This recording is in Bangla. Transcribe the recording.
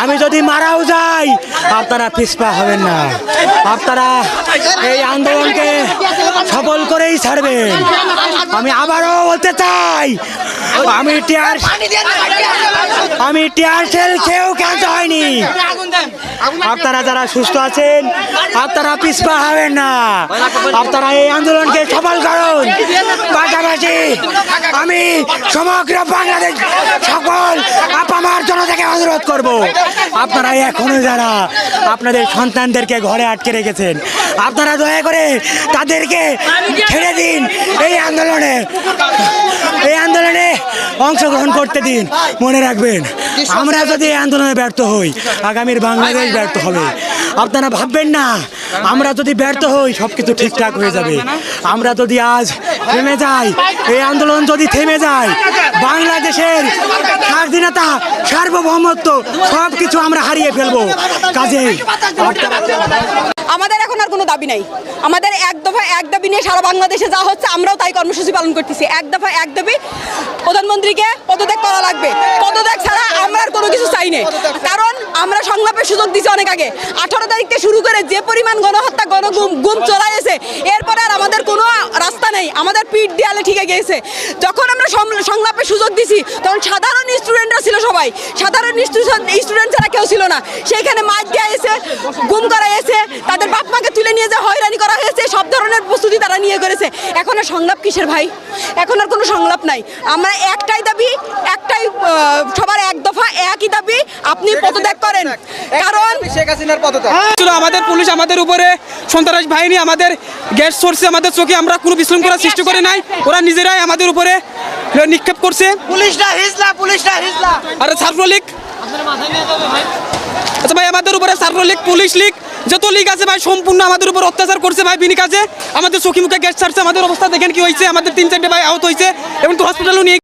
আমি যদি মারাও যাই আপনারা পিছপা হবেন না, আপনারা এই আন্দোলনকে সফল করেই ছাড়বেন। আমি আবারও বলতে চাই, আমি টিয়ার সেল খেয়েও ক্ষান্ত হয়নি। আপনারা যারা সুস্থ আছেন আপনারা পিছপা হবেন না, আপনারা এই আন্দোলনকে সফল করুন। পাশাপাশি আমি সমগ্র বাংলাদেশ সকল আপামার জনতাকে অনুরোধ করব, আপনারা এখনো যারা আপনাদের সন্তানদেরকে ঘরে আটকে রেখেছেন আপনারা দয়া করে তাদেরকে ছেড়ে দিন, এই আন্দোলনে অংশগ্রহণ করতে দিন। মনে রাখবেন, আমরা যদি এই আন্দোলনে ব্যর্থ হই আগামীর বাংলাদেশ ব্যর্থ হবে। আপনারা ভাববেন না আমরা যদি ব্যর্থ হই সব কিছু ঠিকঠাক হয়ে যাবে। আমরা যদি আজ থেমে যাই, এই আন্দোলন যদি থেমে যায়, বাংলাদেশের স্বাধীনতা সার্বভৌমত্ব সব কিছু আমরা হারিয়ে ফেলবো। কাজেই আমাদের এখন আর কোনো দাবি নাই। আমাদের এক দফা এক দাবি নিয়ে সারা বাংলাদেশে যা হচ্ছে আমরাও তাই কর্মসূচি পালন করতেছি। এক দফা এক দাবি, প্রধানমন্ত্রীকে পদত্যাগ করা লাগবে। পদত্যাগ ছাড়া আমরা আর কোনো কিছু চাই না। কারণ আমরা সংলাপের সুযোগ দিছি অনেক আগে। 18 তারিখ থেকে শুরু করে যে পরিমাণ গণহত্যা গুম চলাইছে, এরপরে আর আমাদের কোনো রাস্তা নেই। আমাদের পিঠ দেয়ালে ঠিকে গিয়েছে। যখন আমরা সংলাপের সুযোগ দিছি তখন সাধারণ স্টুডেন্টরা ছিল, সবাই সাধারণ স্টুডেন্ট ছাড়া কেউ ছিল না। সেইখানে মার দেওয়া হয়েছে, গুম করা হয়েছে, তাদের বাপ মাকে তুলে নিয়ে যে হয়রানি করা হয়েছে, সব ধরনের প্রস্তুতি তারা নিয়ে করেছে। এখন আর সংলাপ কিসের ভাই? এখন আর কোনো সংলাপ নাই। আমরা একটাই দাবি, একটাই সবার এক দফা একই দাবি, আপনি পদত্যাগ করেন। কারণ শেখ হাসিনার পদত্যাগ আমাদের পুলিশ আমাদের উপরে সন্ত্রাস বাহিনী আমাদের গ্যাস সরছে আমাদের চোখে, আমরা কোনো বিশৃঙ্খলা সৃষ্টি করে নাই। ওরা নিজেরাই আমাদের উপরে নিক্ষেপ করছে। পুলিশরা হিজলা আরে ছাত্রলীগ, আচ্ছা ভাই আমাদের উপরে ছাত্রলীগ, পুলিশ লীগ, যত লীগ আছে ভাই সম্পূর্ণ আমাদের উপর অত্যাচার করছে ভাই। বিনি কাজে আমাদের চোখে মুখে গ্যাস ছাড়ছে। আমাদের অবস্থা দেখেন কি হয়েছে, আমাদের 3-4 ভাই আহত হয়েছে এবং তো হসপিটালও নিয়ে